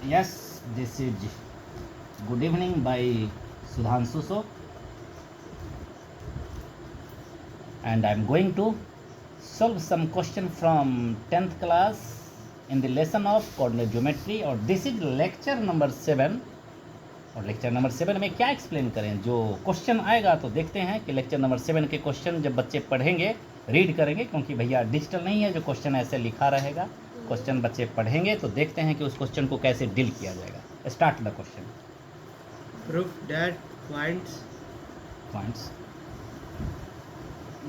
Yes, this is good evening by Sudhanshu So, and I'm going to solve some question from 10th class in the lesson of coordinate geometry, और this is lecture number 7. और lecture number 7 में क्या explain करें, जो question आएगा तो देखते हैं कि लेक्चर नंबर 7 के क्वेश्चन जब बच्चे पढ़ेंगे, रीड करेंगे, क्योंकि भैया डिजिटल नहीं है जो क्वेश्चन ऐसे लिखा रहेगा, क्वेश्चन बच्चे पढ़ेंगे तो देखते हैं कि उस क्वेश्चन को कैसे डील किया जाएगा. Start the question. Proof that points points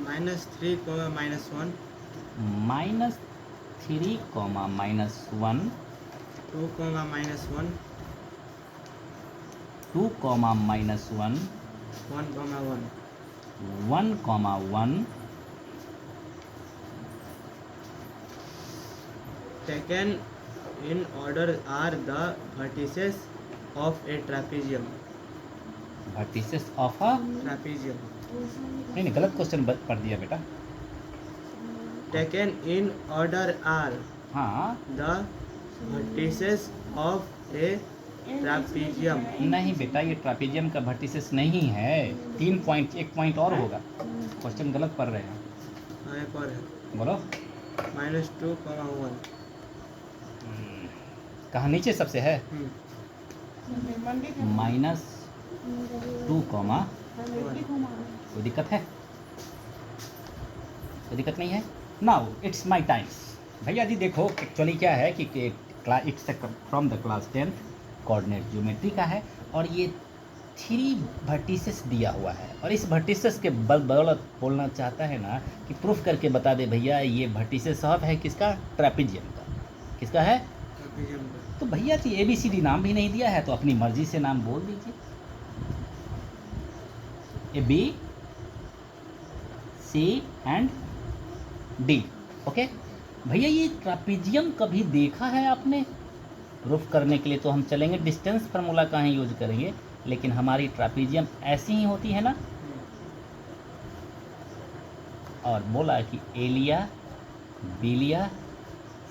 -3, -1, -3, -1, 2, -1, 2, -1, 1, 1 1, 1 taken in order are the vertices of a trapezium. Vertices of a, Trapezium. नहीं गलत क्वेश्चन पढ़ दिया बेटा. Taken in order are हाँ the vertices of a trapezium. नहीं बेटा, ये ट्रापेजियम का वर्टिसेस नहीं है. 3 पॉइंट, 1 पॉइंट और होगा. क्वेश्चन गलत पढ़ रहे हैं. हाँ, एक और है बोलो. -2, 1. कहाँ नीचे सबसे है? -2, कोई दिक्कत है? कोई दिक्कत नहीं है. Now it's my time. भैया जी देखो, एक्चुअली क्या है कि it's from the class 10 coordinate geometry का है, और ये 3 वर्टिसेस दिया हुआ है, और इस वर्टिसेस के बदौलत बोलना चाहता है ना कि प्रूफ करके बता दे भैया ये वर्टिसेस ऑफ है किसका? ट्रेपेजियम का. किसका है? Trapezium का. तो भैया जी ABCD नाम भी नहीं दिया है, तो अपनी मर्जी से नाम बोल दीजिए. A, B, C and D. Okay भैया, ये ट्रापेजियम कभी देखा है आपने? प्रूफ करने के लिए तो हम चलेंगे डिस्टेंस फार्मूला का ही यूज करेंगे, लेकिन हमारी ट्रापेजियम ऐसी ही होती है ना. और बोला कि ए लिया, बी लिया,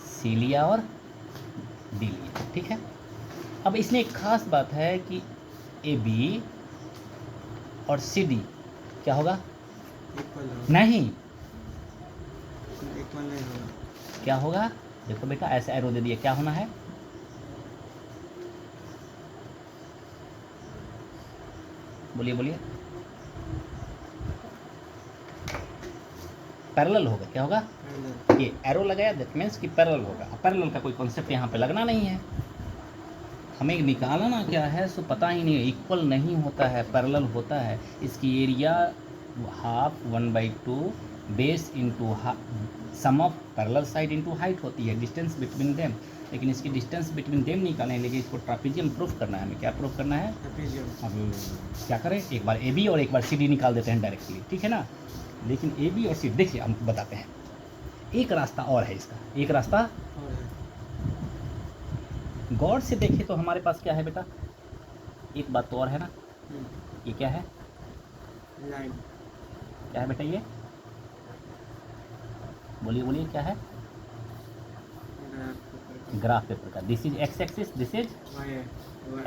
सी लिया और डी लिया. ठीक है. अब इसमें एक खास बात है कि ए बी और सी डी क्या होगा? Equal होगा. नहीं, Equal नहीं होगा. क्या होगा? देखो बेटा, ऐसे एरो दे दिया, क्या होना है? बोलिए बोलिए. पैरेलल होगा. क्या होगा? Parallel. ये एरो लगाया, दैट मीन्स कि पैरेलल होगा. पैरेलल का कोई कॉन्सेप्ट यहाँ पे लगना नहीं है. हमें निकालना क्या है सो पता ही नहीं है. इक्वल नहीं होता है, पैरेलल होता है. इसकी area half 1/2 base into sum of parallel side into height होती है, डिस्टेंस बिटवीन देम. लेकिन इसकी डिस्टेंस बिटवीन देम निकालने लेकिन इसको ट्रापेजियम प्रूफ करना है. हमें क्या प्रूफ करना है? Trapezium. अब क्या करें, एक बार ए बी और एक बार सी डी निकाल देते हैं डायरेक्टली. ठीक है ना. लेकिन ए बी और सी देखिए हम बताते हैं. एक रास्ता और है इसका, एक रास्ता और है. गौर से देखें तो हमारे पास क्या है बेटा? एक बात तो और है ना. ये क्या है? Line. क्या है बेटा ये? बोलिए बोलिए, क्या है? ग्राफ पेपर का. This is x axis, this is Y है.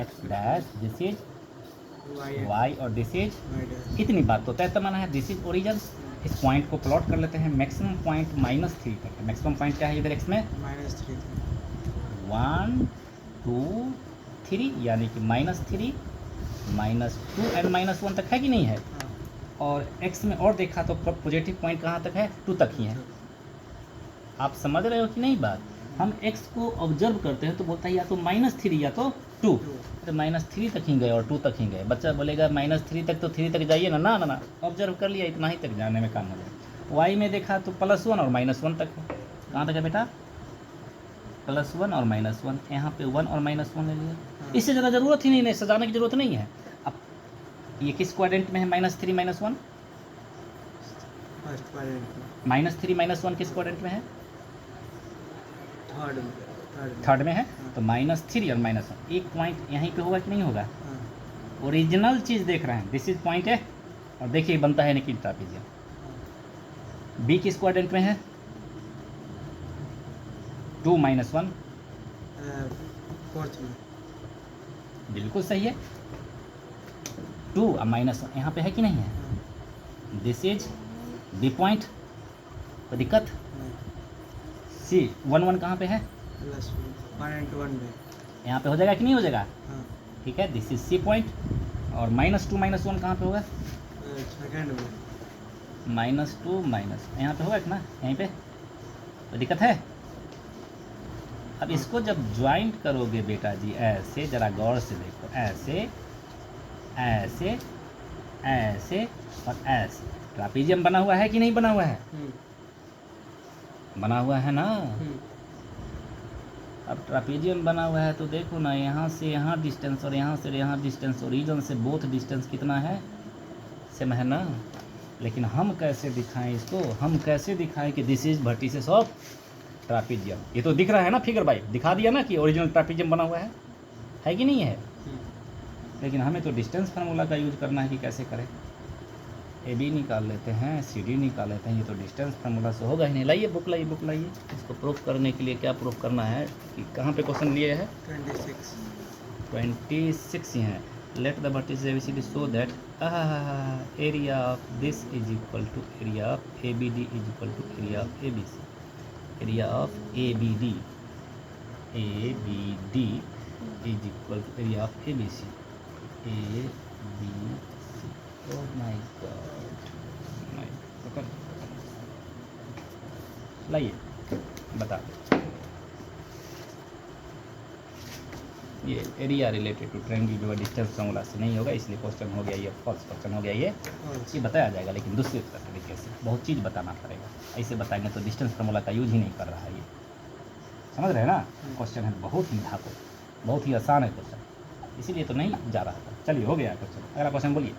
X dash, this is Y है. वाई, और दिस इज. Y dash. इतनी बात तो तय तमाना है. This is origin. इस पॉइंट को प्लॉट कर लेते हैं. मैक्सिमम पॉइंट -3 तक है. मैक्सिमम पॉइंट क्या है इधर एक्स में? -3 था. 1, 2, 3, यानी कि -3, -2 एंड -1 तक है कि नहीं है? हाँ. और x में और देखा तो पॉजिटिव पॉइंट कहाँ तक है? 2 तक ही है. आप समझ रहे हो कि नहीं बात? हम x को ऑब्जर्व करते हैं तो बोलता है या तो -3 या तो 2. तो -3 तक ही गए और 2 तक ही गए. बच्चा बोलेगा -3 तक तो 3 तक जाइए ना. ना ना ना, ऑब्जर्व कर लिया, इतना ही तक जाने में काम हो जाए. y में देखा तो +1 और -1 तक है. कहाँ तक है बेटा? +1 और -1. यहाँ पे 1 और -1 ले लिया. इससे ज़्यादा ज़रूरत ही नहीं है, सजाने की ज़रूरत नहीं है. अब ये किस क्वाड्रेंट में है? -3 -1. फर्स्ट क्वाड्रेंट में. -3 -1 किस क्वाड्रेंट में है? थर्ड में. थर्ड में है. हाँ. तो -3 और -1, एक पॉइंट यहीं पे होगा कि नहीं होगा? हाँ. ओरिजिनल चीज़ देख रहे हैं. दिस इज पॉइंट है, और देखिए बनता है लेकिन ट्रापेजियम. बी किस क्वाड्रेंट में है? 2 -1. फोर्थ में। बिल्कुल सही है। 2 अब माइनस यहाँ पे है कि नहीं है? हाँ, दिस इज बी पॉइंट, कोई दिक्कत? हाँ, सी 1 1 कहाँ पे है? प्लस 1 में। यहाँ पे हो जाएगा कि नहीं हो जाएगा? हाँ, ठीक है, दिस इज सी पॉइंट। और -2 -1 कहाँ पे होगा? सेकेंड में। -2 माइनस यहाँ पे होगा कि ना, यहीं पे तो दिक्कत है। अब इसको जब ज्वाइंट करोगे बेटा जी ऐसे, जरा गौर से देखो, ऐसे ऐसे ऐसे और ऐसे, ट्रापीजियम बना हुआ है कि नहीं बना हुआ है? बना हुआ है ना। अब ट्रापीजियम बना हुआ है तो देखो ना, यहाँ से यहाँ डिस्टेंस और यहाँ से यहाँ डिस्टेंस, ओरिजिन से बोथ डिस्टेंस कितना है? सेम है ना। लेकिन हम कैसे दिखाएं इसको? हम कैसे दिखाएं कि दिस इज वर्टिसेस ऑफ ट्रापीजियम? ये तो दिख रहा है ना, फिगर बाई दिखा दिया ना कि ओरिजिनल ट्रापीजियम बना हुआ है कि नहीं है? लेकिन हमें तो डिस्टेंस फार्मूला का यूज करना है कि कैसे करें। ए बी निकाल लेते हैं, सी डी निकाल लेते हैं, ये तो डिस्टेंस फार्मूला से होगा ही नहीं। लाइए बुक लाइए, बुक लाइए। इसको प्रूफ करने के लिए क्या प्रूफ करना है कि कहाँ पे क्वेश्चन लिए है? 26 ही हैं। Let the vertices ABCD so that area of this is equal to area of ABD is equal to area of ABC। Area of ABD is equal to area of ABC। Oh my God, my God. लाइए बता, ये area related to triangle distance formula से नहीं होगा, इसलिए question हो गया ये फॉल्स क्वेश्चन हो गया। ये बताया जाएगा लेकिन दूसरे तरीके से, बहुत चीज़ बताना पड़ेगा। ऐसे बताएंगे तो डिस्टेंस फार्मूला का यूज ही नहीं कर रहा है ये, समझ रहे हैं ना। क्वेश्चन है बहुत ही धाको, बहुत ही आसान है क्वेश्चन, इसीलिए तो नहीं जा रहा था। चलिए हो गया क्वेश्चन। अगला क्वेश्चन बोलिए।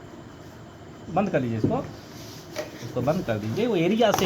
बंद कर दीजिए इसको बंद कर दीजिए। वो एरिया से